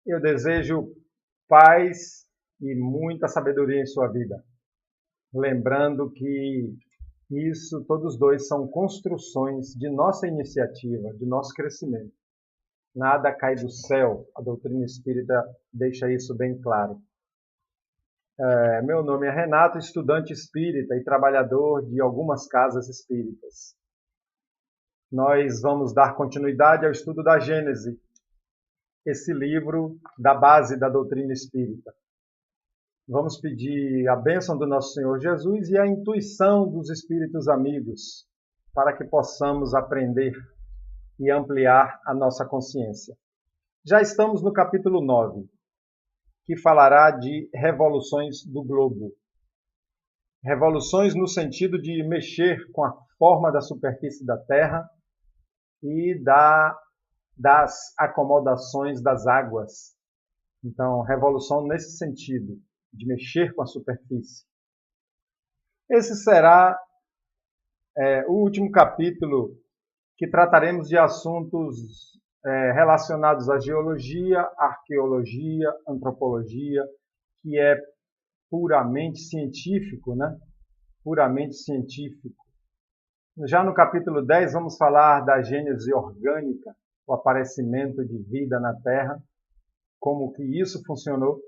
Eu desejo paz e muita sabedoria em sua vida. Lembrando que isso, todos dois, são construções de nossa iniciativa, de nosso crescimento. Nada cai do céu, a doutrina espírita deixa isso bem claro. Meu nome é Renato, estudante espírita e trabalhador de algumas casas espíritas. Nós vamos dar continuidade ao estudo da Gênese, esse livro da base da doutrina espírita. Vamos pedir a bênção do nosso Senhor Jesus e a intuição dos espíritos amigos para que possamos aprender e ampliar a nossa consciência. Já estamos no capítulo 9, que falará de revoluções do globo. Revoluções no sentido de mexer com a forma da superfície da Terra e das acomodações das águas. Então, revolução nesse sentido, de mexer com a superfície. Esse será o último capítulo que trataremos de assuntos relacionados à geologia, arqueologia, antropologia, que é puramente científico, né? Puramente científico. Já no capítulo 10 vamos falar da gênese orgânica, o aparecimento de vida na Terra, como que isso funcionou,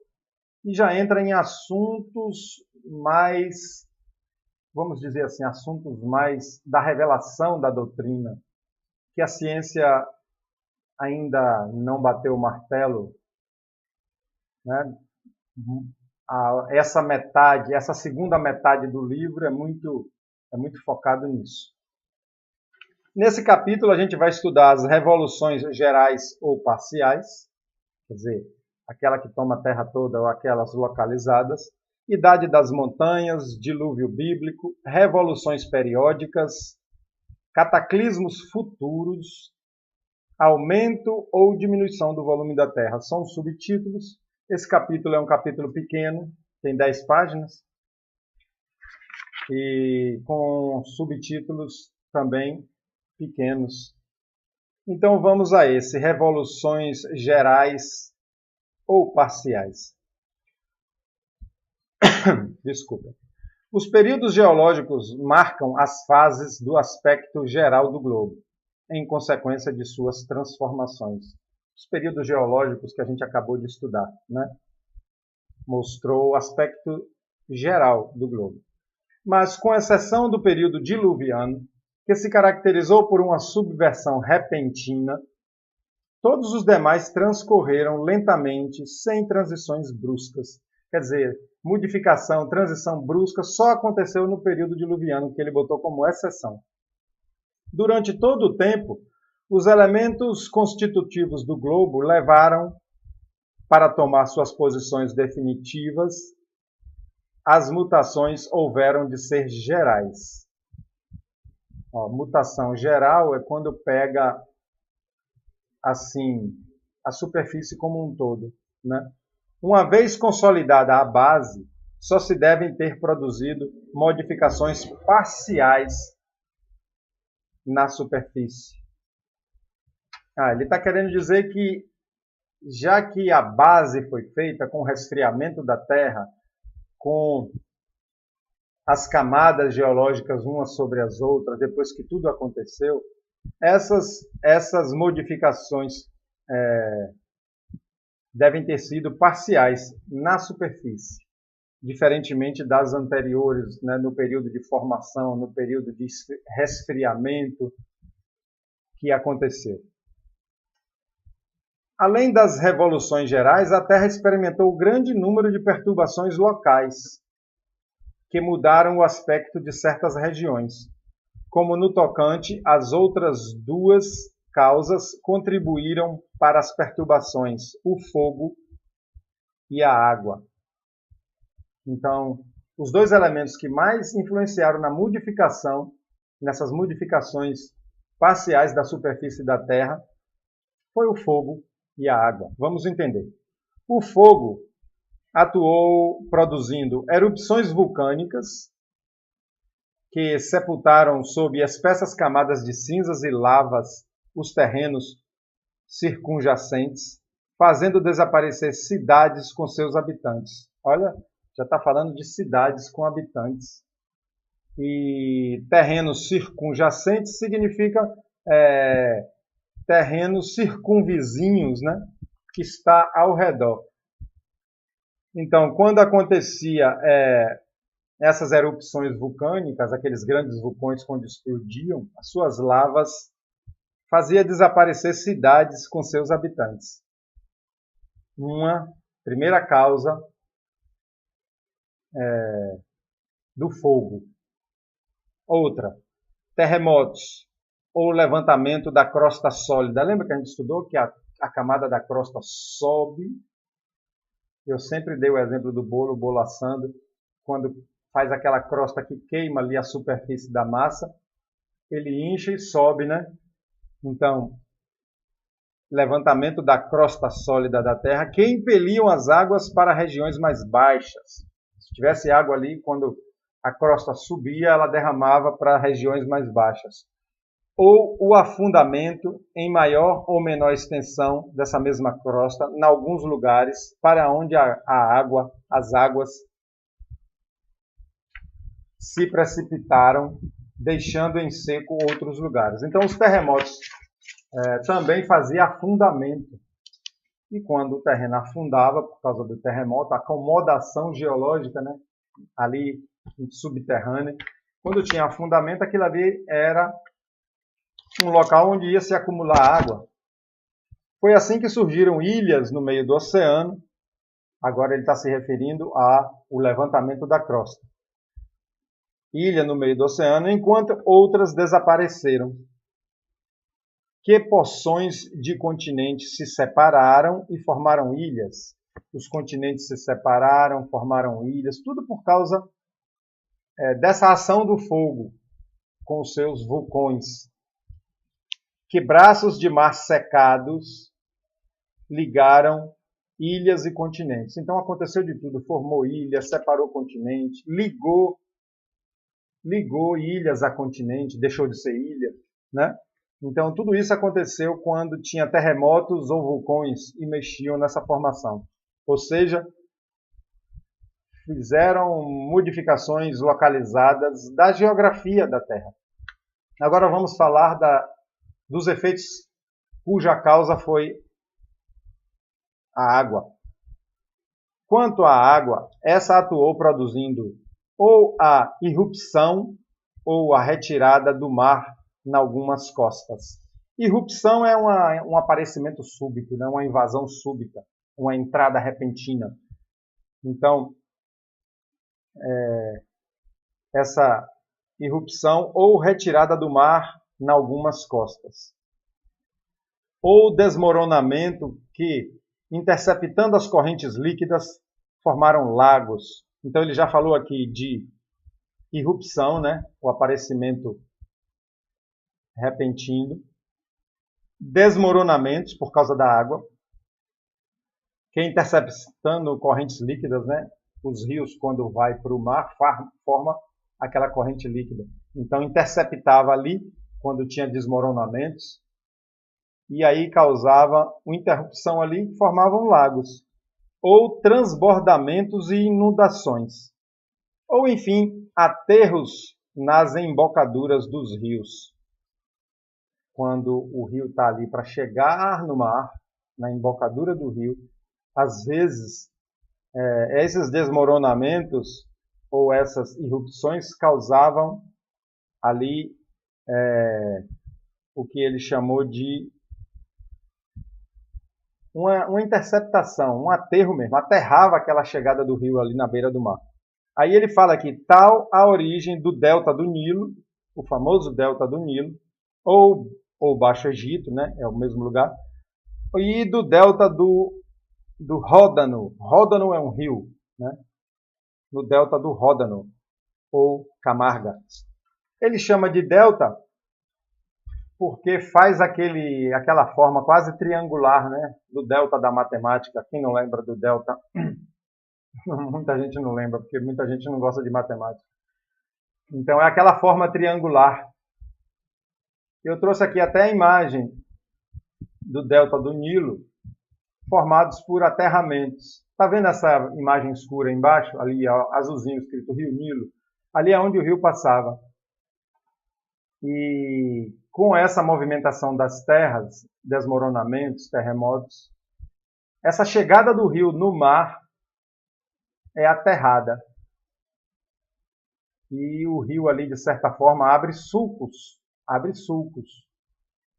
e já entra em assuntos mais, vamos dizer assim, assuntos mais da revelação da doutrina, que a ciência ainda não bateu o martelo, né? Essa segunda metade do livro é muito focado nisso. Nesse capítulo a gente vai estudar as revoluções gerais ou parciais, quer dizer, aquela que toma a terra toda ou aquelas localizadas, idade das montanhas, dilúvio bíblico, revoluções periódicas, cataclismos futuros, aumento ou diminuição do volume da Terra. São subtítulos. Esse capítulo é um capítulo pequeno, tem 10 páginas, e com subtítulos também pequenos. Então vamos a esse, revoluções gerais ou parciais. Desculpa. Os períodos geológicos marcam as fases do aspecto geral do globo, em consequência de suas transformações. Os períodos geológicos que a gente acabou de estudar, né? Mostrou o aspecto geral do globo. Mas com exceção do período diluviano, que se caracterizou por uma subversão repentina, todos os demais transcorreram lentamente, sem transições bruscas. Quer dizer, modificação, transição brusca só aconteceu no período diluviano, que ele botou como exceção. Durante todo o tempo, os elementos constitutivos do globo levaram, para tomar suas posições definitivas, as mutações houveram de ser gerais. Mutação geral é quando pega assim a superfície como um todo, né? Uma vez consolidada a base, só se devem ter produzido modificações parciais na superfície. Ele está querendo dizer que, já que a base foi feita com o resfriamento da Terra, com as camadas geológicas umas sobre as outras, depois que tudo aconteceu, essas modificações devem ter sido parciais na superfície, diferentemente das anteriores, né, no período de formação, no período de resfriamento que aconteceu. Além das revoluções gerais, a Terra experimentou um grande número de perturbações locais, que mudaram o aspecto de certas regiões, como no tocante, as outras duas causas contribuíram para as perturbações, o fogo e a água. Então, os dois elementos que mais influenciaram na modificação, nessas modificações parciais da superfície da Terra, foi o fogo e a água. Vamos entender. O fogo atuou produzindo erupções vulcânicas que sepultaram sob espessas camadas de cinzas e lavas os terrenos circunjacentes, fazendo desaparecer cidades com seus habitantes. Olha, já está falando de cidades com habitantes. E terrenos circunjacentes significa terrenos circunvizinhos, né, que está ao redor. Então, quando acontecia essas erupções vulcânicas, aqueles grandes vulcões quando explodiam, as suas lavas faziam desaparecer cidades com seus habitantes. Uma primeira causa do fogo. Outra, terremotos ou levantamento da crosta sólida. Lembra que a gente estudou que a camada da crosta sobe? Eu sempre dei o exemplo do bolo assando, quando faz aquela crosta que queima ali a superfície da massa, ele incha e sobe, né? Então, levantamento da crosta sólida da Terra, que impeliam as águas para regiões mais baixas. Se tivesse água ali, quando a crosta subia, ela derramava para regiões mais baixas. Ou o afundamento em maior ou menor extensão dessa mesma crosta, em alguns lugares, para onde as águas se precipitaram, deixando em seco outros lugares. Então, os terremotos também faziam afundamento. E quando o terreno afundava, por causa do terremoto, a acomodação geológica, né, ali subterrânea, quando tinha afundamento, aquilo ali era um local onde ia se acumular água. Foi assim que surgiram ilhas no meio do oceano. Agora ele está se referindo ao levantamento da crosta. Ilha no meio do oceano, enquanto outras desapareceram. Que porções de continentes se separaram e formaram ilhas. Os continentes se separaram, formaram ilhas, tudo por causa dessa ação do fogo com os seus vulcões. Que braços de mar secados ligaram ilhas e continentes. Então aconteceu de tudo, formou ilhas, separou continente, ligou ilhas a continente, deixou de ser ilha, né? Então tudo isso aconteceu quando tinha terremotos ou vulcões e mexiam nessa formação. Ou seja, fizeram modificações localizadas da geografia da Terra. Agora vamos falar dos efeitos cuja causa foi a água. Quanto à água, essa atuou produzindo ou a irrupção ou a retirada do mar em algumas costas. Irrupção é um aparecimento súbito, né? Uma invasão súbita, uma entrada repentina. Então, essa irrupção ou retirada do mar em algumas costas. Ou desmoronamento que, interceptando as correntes líquidas, formaram lagos. Então ele já falou aqui de irrupção, né? O aparecimento repentino. Desmoronamentos por causa da água, que interceptando correntes líquidas, né? Os rios, quando vai para o mar, forma aquela corrente líquida. Então interceptava ali, quando tinha desmoronamentos, e aí causava uma interrupção ali que formavam lagos, ou transbordamentos e inundações, ou enfim, aterros nas embocaduras dos rios. Quando o rio está ali para chegar no mar, na embocadura do rio, às vezes esses desmoronamentos ou essas irrupções causavam ali o que ele chamou de uma interceptação, um aterro mesmo, aterrava aquela chegada do rio ali na beira do mar. Aí ele fala aqui, tal a origem do delta do Nilo, o famoso delta do Nilo, ou Baixo Egito, né, é o mesmo lugar, e do delta do Ródano. Ródano é um rio, né, no delta do Ródano, ou Camarga. Ele chama de delta porque faz aquela forma quase triangular, né, do delta da matemática. Quem não lembra do delta? Muita gente não lembra, porque muita gente não gosta de matemática. Então é aquela forma triangular. Eu trouxe aqui até a imagem do delta do Nilo, formados por aterramentos. Está vendo essa imagem escura embaixo? Ali, ó, azulzinho, escrito Rio Nilo. Ali é onde o rio passava. E com essa movimentação das terras, desmoronamentos, terremotos, essa chegada do rio no mar é aterrada. E o rio ali, de certa forma, abre sulcos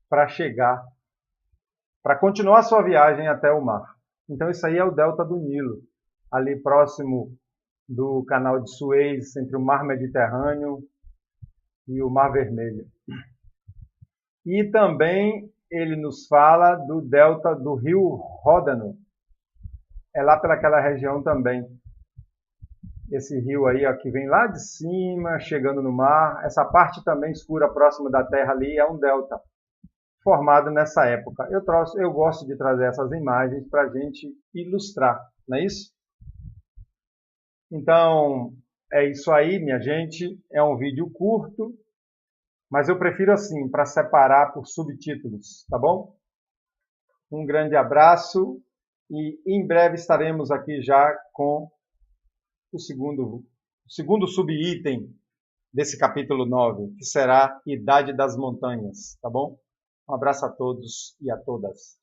para chegar, para continuar sua viagem até o mar. Então isso aí é o delta do Nilo, ali próximo do canal de Suez, entre o mar Mediterrâneo e o mar Vermelho. E também ele nos fala do delta do rio Ródano, é lá pelaquela região também. Esse rio aí, ó, que vem lá de cima, chegando no mar, essa parte também escura próxima da terra ali é um delta, formado nessa época. Eu gosto de trazer essas imagens para a gente ilustrar, não é isso? Então, é isso aí, minha gente. É um vídeo curto, mas eu prefiro assim, para separar por subtítulos, tá bom? Um grande abraço e em breve estaremos aqui já com o segundo subitem desse capítulo 9, que será Idade das Montanhas, tá bom? Um abraço a todos e a todas.